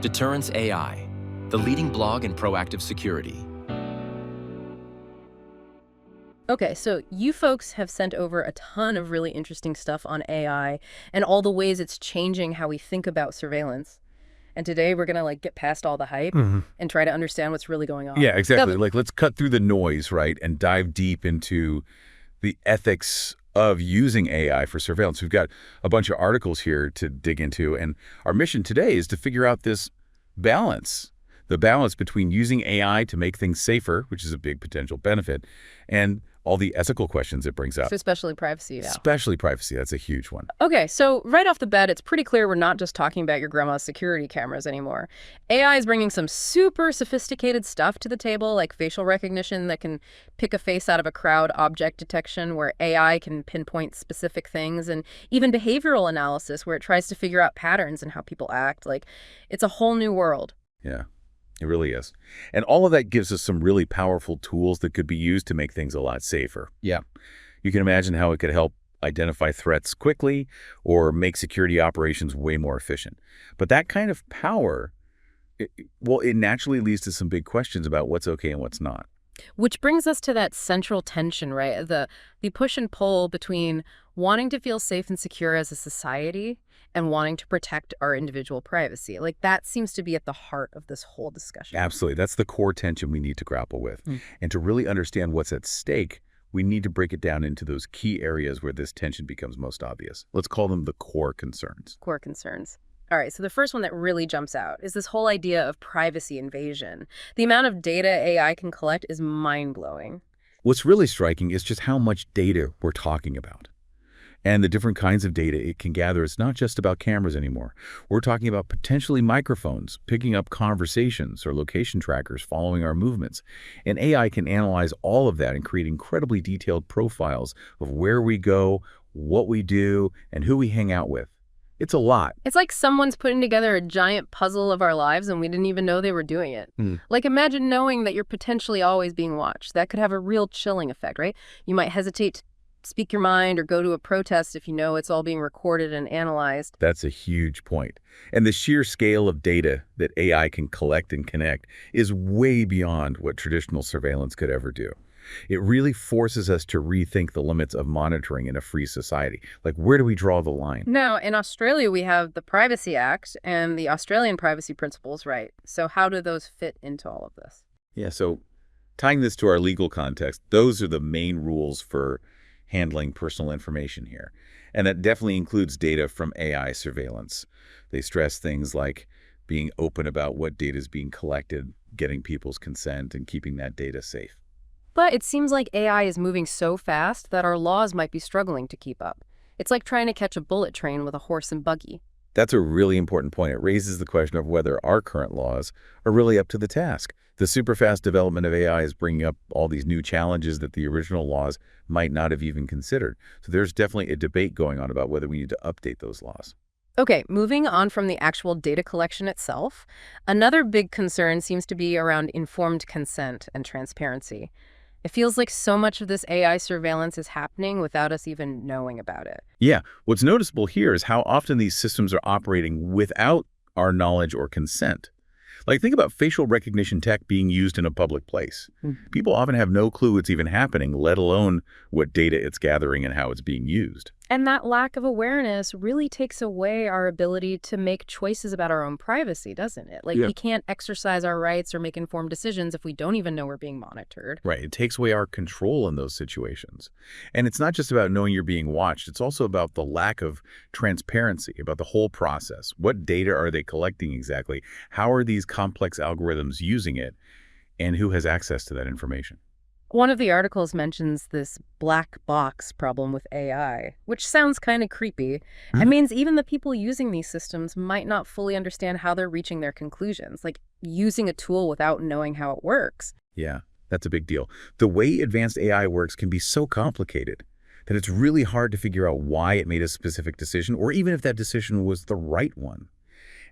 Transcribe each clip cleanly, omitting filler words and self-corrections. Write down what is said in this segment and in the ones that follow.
Deterrence AI, the leading blog in proactive security. Okay, so you folks have sent over a ton of really interesting stuff on AI and all the ways it's changing how we think about surveillance. And today we're gonna get past all the hype and try to understand what's really going on. Yeah, exactly. Let's cut through the noise, right, and dive deep into the ethics of using AI for surveillance. We've got a bunch of articles here to dig into, and our mission today is to figure out this balance, the balance between using AI to make things safer, which is a big potential benefit, and all the ethical questions it brings up. So especially privacy now. Especially privacy. That's a huge one. Okay, so right off the bat, it's pretty clear we're not just talking about your grandma's security cameras anymore. AI is bringing some super sophisticated stuff to the table, like facial recognition that can pick a face out of a crowd, object detection where AI can pinpoint specific things, and even behavioral analysis where it tries to figure out patterns in how people act. It's a whole new world. Yeah. It really is. And all of that gives us some really powerful tools that could be used to make things a lot safer. Yeah. You can imagine how it could help identify threats quickly or make security operations way more efficient. But that kind of power, it naturally leads to some big questions about what's okay and what's not. Which brings us to that central tension, right? The push and pull between wanting to feel safe and secure as a society and wanting to protect our individual privacy. That seems to be at the heart of this whole discussion. Absolutely. That's the core tension we need to grapple with. And to really understand what's at stake, we need to break it down into those key areas where this tension becomes most obvious. Let's call them the core concerns. Core concerns. All right, so the first one that really jumps out is this whole idea of privacy invasion. The amount of data AI can collect is mind-blowing. What's really striking is just how much data we're talking about. And the different kinds of data it can gather. It's not just about cameras anymore. We're talking about potentially microphones, picking up conversations or location trackers following our movements. And AI can analyze all of that and create incredibly detailed profiles of where we go, what we do, and who we hang out with. It's a lot. It's like someone's putting together a giant puzzle of our lives and we didn't even know they were doing it. Imagine knowing that you're potentially always being watched. That could have a real chilling effect, right? You might hesitate to speak your mind or go to a protest if you know it's all being recorded and analyzed. That's a huge point. And the sheer scale of data that AI can collect and connect is way beyond what traditional surveillance could ever do. It really forces us to rethink the limits of monitoring in a free society. Where do we draw the line? Now, in Australia, we have the Privacy Act and the Australian privacy principles, right? So how do those fit into all of this? Yeah, so tying this to our legal context, those are the main rules for handling personal information here. And that definitely includes data from AI surveillance. They stress things like being open about what data is being collected, getting people's consent, and keeping that data safe. But it seems like AI is moving so fast that our laws might be struggling to keep up. It's like trying to catch a bullet train with a horse and buggy. That's a really important point. It raises the question of whether our current laws are really up to the task. The super fast development of AI is bringing up all these new challenges that the original laws might not have even considered. So there's definitely a debate going on about whether we need to update those laws. Okay, moving on from the actual data collection itself, another big concern seems to be around informed consent and transparency. It feels like so much of this AI surveillance is happening without us even knowing about it. Yeah, what's noticeable here is how often these systems are operating without our knowledge or consent. Think about facial recognition tech being used in a public place. People often have no clue it's even happening, let alone what data it's gathering and how it's being used. And that lack of awareness really takes away our ability to make choices about our own privacy, doesn't it? We can't exercise our rights or make informed decisions if we don't even know we're being monitored. Right. It takes away our control in those situations. And it's not just about knowing you're being watched. It's also about the lack of transparency about the whole process. What data are they collecting exactly? How are these complex algorithms using it? And who has access to that information? One of the articles mentions this black box problem with AI, which sounds kind of creepy. It means even the people using these systems might not fully understand how they're reaching their conclusions, using a tool without knowing how it works. Yeah, that's a big deal. The way advanced AI works can be so complicated that it's really hard to figure out why it made a specific decision or even if that decision was the right one.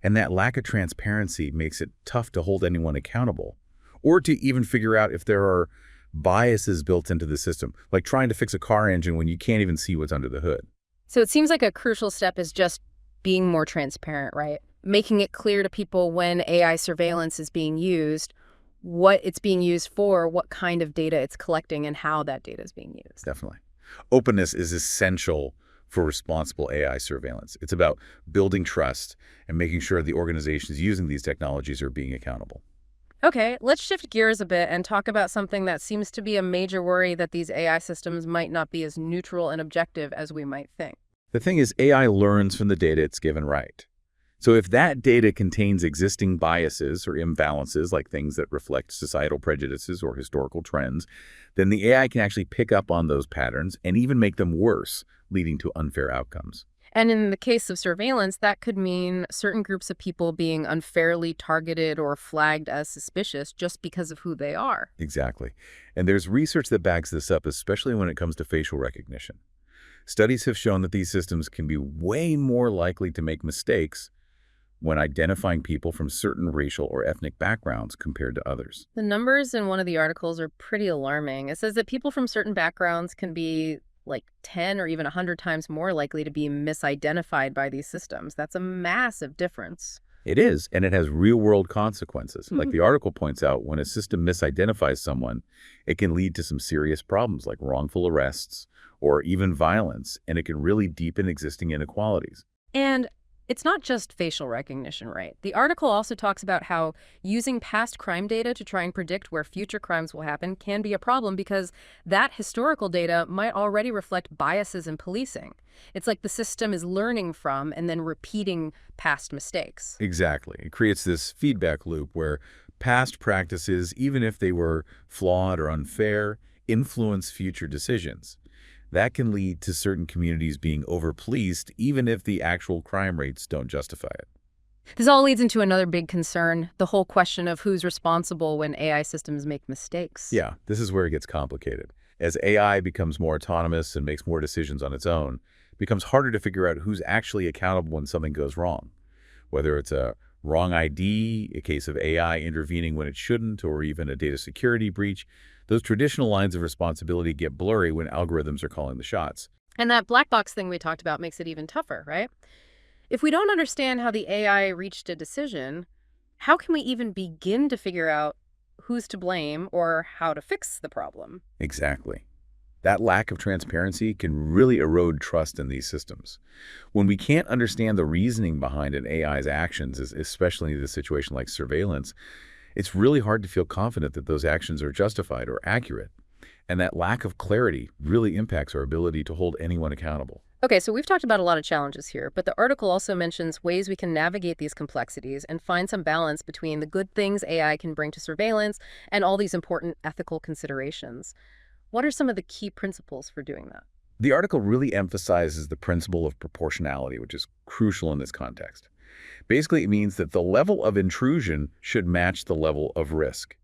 And that lack of transparency makes it tough to hold anyone accountable or to even figure out if there are biases built into the system, like trying to fix a car engine when you can't even see what's under the hood. So it seems like a crucial step is just being more transparent, right? making it clear to people when AI surveillance is being used, what it's being used for, what kind of data it's collecting, and how that data is being used. Definitely. Openness is essential for responsible AI surveillance. It's about building trust and making sure the organizations using these technologies are being accountable. Okay, let's shift gears a bit and talk about something that seems to be a major worry, that these AI systems might not be as neutral and objective as we might think. The thing is, AI learns from the data it's given, right? So if that data contains existing biases or imbalances, like things that reflect societal prejudices or historical trends, then the AI can actually pick up on those patterns and even make them worse, leading to unfair outcomes. And in the case of surveillance, that could mean certain groups of people being unfairly targeted or flagged as suspicious just because of who they are. Exactly. And there's research that backs this up, especially when it comes to facial recognition. Studies have shown that these systems can be way more likely to make mistakes when identifying people from certain racial or ethnic backgrounds compared to others. The numbers in one of the articles are pretty alarming. It says that people from certain backgrounds can be like 10 or even 100 times more likely to be misidentified by these systems. That's a massive difference. It is, and it has real-world consequences. Like the article points out, when a system misidentifies someone, it can lead to some serious problems like wrongful arrests or even violence, and it can really deepen existing inequalities. And it's not just facial recognition, right? The article also talks about how using past crime data to try and predict where future crimes will happen can be a problem, because that historical data might already reflect biases in policing. It's like the system is learning from and then repeating past mistakes. Exactly. It creates this feedback loop where past practices, even if they were flawed or unfair, influence future decisions. That can lead to certain communities being overpoliced, even if the actual crime rates don't justify it. This all leads into another big concern, the whole question of who's responsible when AI systems make mistakes. Yeah, this is where it gets complicated. As AI becomes more autonomous and makes more decisions on its own, it becomes harder to figure out who's actually accountable when something goes wrong. Whether it's a wrong ID, a case of AI intervening when it shouldn't, or even a data security breach, those traditional lines of responsibility get blurry when algorithms are calling the shots. And that black box thing we talked about makes it even tougher, right? If we don't understand how the AI reached a decision, how can we even begin to figure out who's to blame or how to fix the problem? Exactly. That lack of transparency can really erode trust in these systems. When we can't understand the reasoning behind an AI's actions, especially in a situation like surveillance, it's really hard to feel confident that those actions are justified or accurate. And that lack of clarity really impacts our ability to hold anyone accountable. Okay, so we've talked about a lot of challenges here, but the article also mentions ways we can navigate these complexities and find some balance between the good things AI can bring to surveillance and all these important ethical considerations. What are some of the key principles for doing that? The article really emphasizes the principle of proportionality, which is crucial in this context. Basically, it means that the level of intrusion should match the level of risk.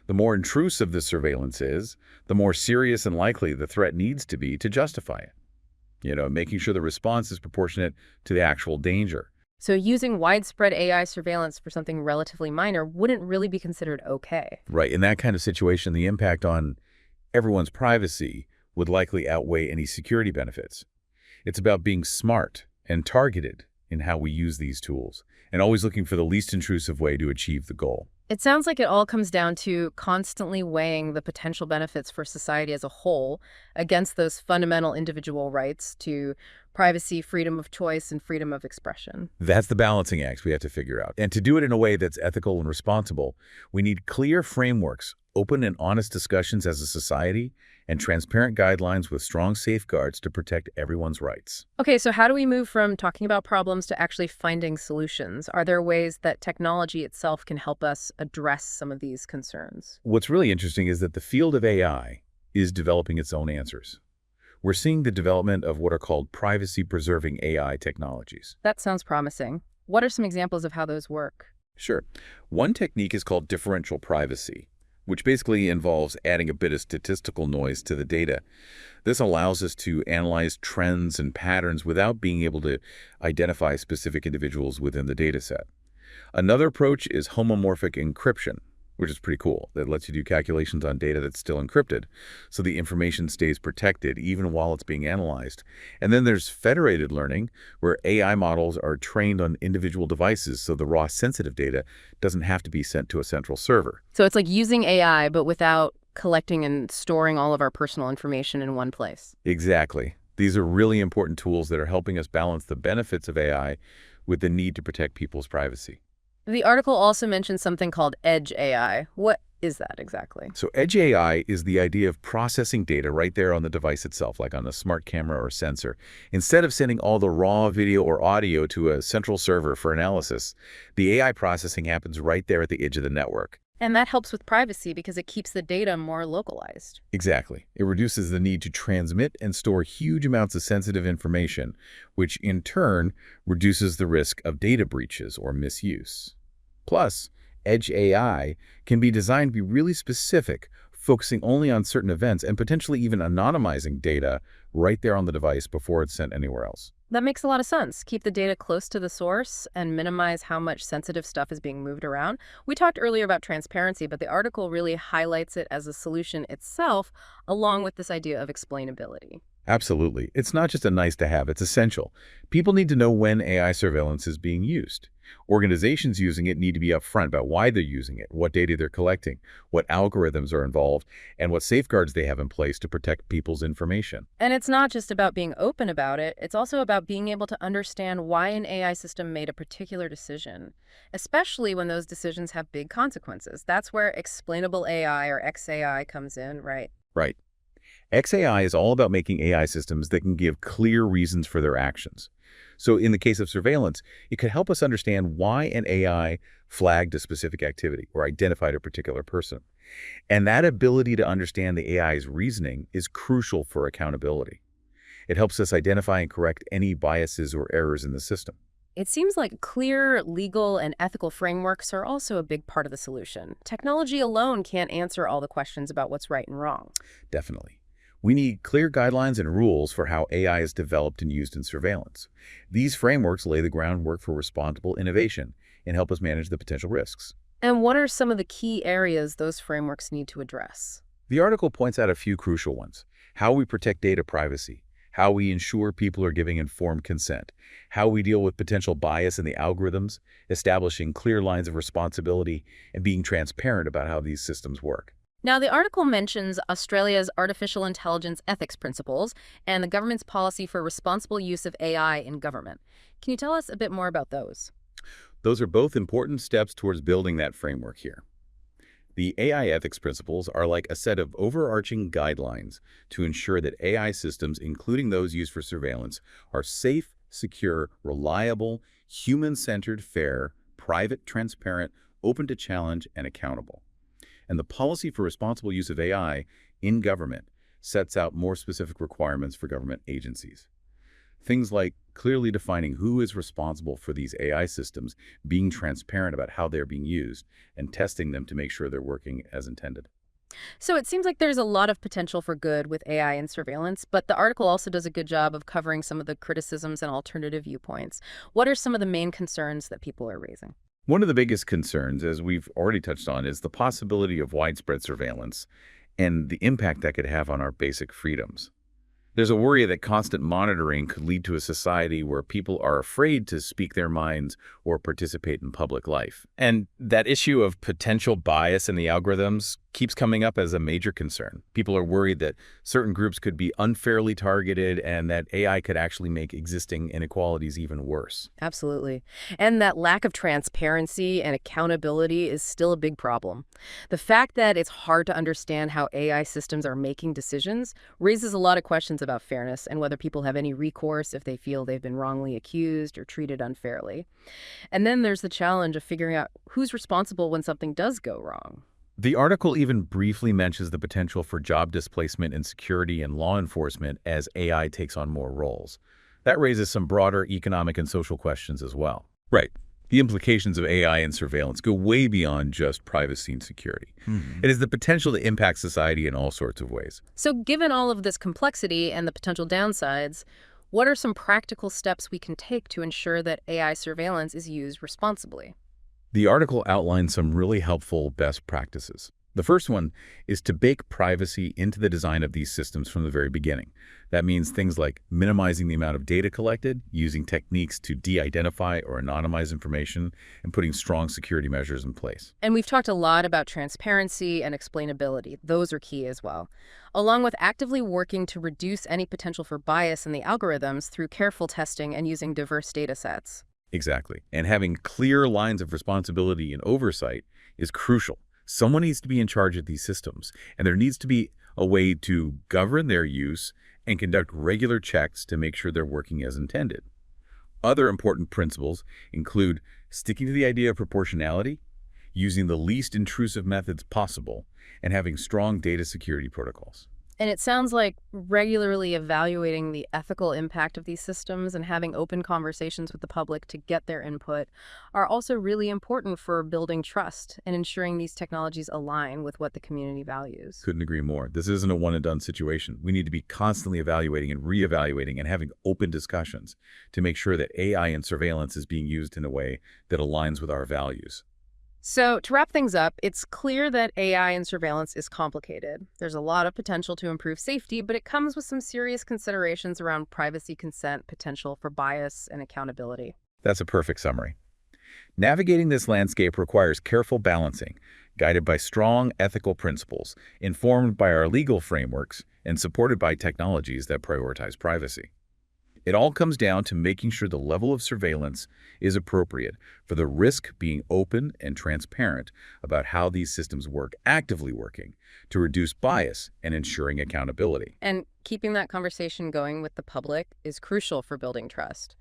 The more intrusive the surveillance is, the more serious and likely the threat needs to be to justify it. Making sure the response is proportionate to the actual danger. So using widespread AI surveillance for something relatively minor wouldn't really be considered okay. Right. In that kind of situation, the impact on everyone's privacy would likely outweigh any security benefits. It's about being smart and targeted in how we use these tools, and always looking for the least intrusive way to achieve the goal. It sounds like it all comes down to constantly weighing the potential benefits for society as a whole against those fundamental individual rights to privacy, freedom of choice, and freedom of expression. That's the balancing act we have to figure out. And to do it in a way that's ethical and responsible, we need clear frameworks, open and honest discussions as a society, and transparent guidelines with strong safeguards to protect everyone's rights. Okay, so how do we move from talking about problems to actually finding solutions? Are there ways that technology itself can help us address some of these concerns? What's really interesting is that the field of AI is developing its own answers. We're seeing the development of what are called privacy-preserving AI technologies. That sounds promising. What are some examples of how those work? Sure. One technique is called differential privacy, which basically involves adding a bit of statistical noise to the data. This allows us to analyze trends and patterns without being able to identify specific individuals within the data set. Another approach is homomorphic encryption, which is pretty cool. That lets you do calculations on data that's still encrypted, so the information stays protected even while it's being analyzed. And then there's federated learning, where AI models are trained on individual devices, so the raw sensitive data doesn't have to be sent to a central server. So it's like using AI, but without collecting and storing all of our personal information in one place. Exactly. These are really important tools that are helping us balance the benefits of AI with the need to protect people's privacy. The article also mentions something called Edge AI. What is that exactly? So Edge AI is the idea of processing data right there on the device itself, like on a smart camera or sensor. Instead of sending all the raw video or audio to a central server for analysis, the AI processing happens right there at the edge of the network. And that helps with privacy because it keeps the data more localized. Exactly. It reduces the need to transmit and store huge amounts of sensitive information, which in turn reduces the risk of data breaches or misuse. Plus, Edge AI can be designed to be really specific, focusing only on certain events and potentially even anonymizing data right there on the device before it's sent anywhere else. That makes a lot of sense. Keep the data close to the source and minimize how much sensitive stuff is being moved around. We talked earlier about transparency, but the article really highlights it as a solution itself, along with this idea of explainability. Absolutely. It's not just a nice to have, it's essential. People need to know when AI surveillance is being used. Organizations using it need to be upfront about why they're using it, what data they're collecting, what algorithms are involved, and what safeguards they have in place to protect people's information. And it's not just about being open about it, it's also about being able to understand why an AI system made a particular decision, especially when those decisions have big consequences. That's where explainable AI or XAI comes in, right? Right. XAI is all about making AI systems that can give clear reasons for their actions. So in the case of surveillance, it could help us understand why an AI flagged a specific activity or identified a particular person. And that ability to understand the AI's reasoning is crucial for accountability. It helps us identify and correct any biases or errors in the system. It seems like clear legal and ethical frameworks are also a big part of the solution. Technology alone can't answer all the questions about what's right and wrong. Definitely. We need clear guidelines and rules for how AI is developed and used in surveillance. These frameworks lay the groundwork for responsible innovation and help us manage the potential risks. And what are some of the key areas those frameworks need to address? The article points out a few crucial ones: how we protect data privacy, how we ensure people are giving informed consent, how we deal with potential bias in the algorithms, establishing clear lines of responsibility, and being transparent about how these systems work. Now, the article mentions Australia's artificial intelligence ethics principles and the government's policy for responsible use of AI in government. Can you tell us a bit more about those? Those are both important steps towards building that framework here. The AI ethics principles are like a set of overarching guidelines to ensure that AI systems, including those used for surveillance, are safe, secure, reliable, human-centered, fair, private, transparent, open to challenge, and accountable. And the policy for responsible use of AI in government sets out more specific requirements for government agencies. Things like clearly defining who is responsible for these AI systems, being transparent about how they're being used, and testing them to make sure they're working as intended. So it seems like there's a lot of potential for good with AI and surveillance, but the article also does a good job of covering some of the criticisms and alternative viewpoints. What are some of the main concerns that people are raising? One of the biggest concerns, as we've already touched on, is the possibility of widespread surveillance and the impact that could have on our basic freedoms. There's a worry that constant monitoring could lead to a society where people are afraid to speak their minds or participate in public life. And that issue of potential bias in the algorithms keeps coming up as a major concern. People are worried that certain groups could be unfairly targeted and that AI could actually make existing inequalities even worse. Absolutely. And that lack of transparency and accountability is still a big problem. The fact that it's hard to understand how AI systems are making decisions raises a lot of questions about fairness and whether people have any recourse if they feel they've been wrongly accused or treated unfairly. And then there's the challenge of figuring out who's responsible when something does go wrong. The article even briefly mentions the potential for job displacement in security and law enforcement as AI takes on more roles. That raises some broader economic and social questions as well. Right. The implications of AI and surveillance go way beyond just privacy and security. It has the potential to impact society in all sorts of ways. So given all of this complexity and the potential downsides, what are some practical steps we can take to ensure that AI surveillance is used responsibly? The article outlines some really helpful best practices. The first one is to bake privacy into the design of these systems from the very beginning. That means things like minimizing the amount of data collected, using techniques to de-identify or anonymize information, and putting strong security measures in place. And we've talked a lot about transparency and explainability. Those are key as well, along with actively working to reduce any potential for bias in the algorithms through careful testing and using diverse data sets. Exactly. And having clear lines of responsibility and oversight is crucial. Someone needs to be in charge of these systems, and there needs to be a way to govern their use and conduct regular checks to make sure they're working as intended. Other important principles include sticking to the idea of proportionality, using the least intrusive methods possible, and having strong data security protocols. And it sounds like regularly evaluating the ethical impact of these systems and having open conversations with the public to get their input are also really important for building trust and ensuring these technologies align with what the community values. Couldn't agree more. This isn't a one-and-done situation. We need to be constantly evaluating and reevaluating and having open discussions to make sure that AI and surveillance is being used in a way that aligns with our values. So to wrap things up, it's clear that AI and surveillance is complicated. There's a lot of potential to improve safety, but it comes with some serious considerations around privacy, consent, potential for bias, and accountability. That's a perfect summary. Navigating this landscape requires careful balancing, guided by strong ethical principles, informed by our legal frameworks, and supported by technologies that prioritize privacy. It all comes down to making sure the level of surveillance is appropriate for the risk being open and transparent about how these systems work, actively working, to reduce bias and ensuring accountability. And keeping that conversation going with the public is crucial for building trust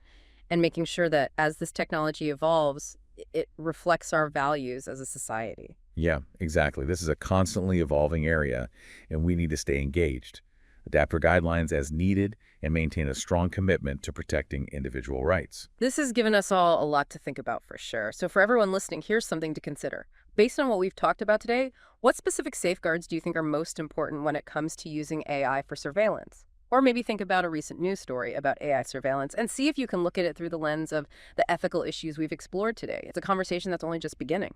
and making sure that as this technology evolves, it reflects our values as a society. Yeah, exactly. This is a constantly evolving area, and we need to stay engaged, adapt our guidelines as needed, and maintain a strong commitment to protecting individual rights. This has given us all a lot to think about for sure. So for everyone listening, here's something to consider. Based on what we've talked about today, what specific safeguards do you think are most important when it comes to using AI for surveillance? Or maybe think about a recent news story about AI surveillance and see if you can look at it through the lens of the ethical issues we've explored today. It's a conversation that's only just beginning.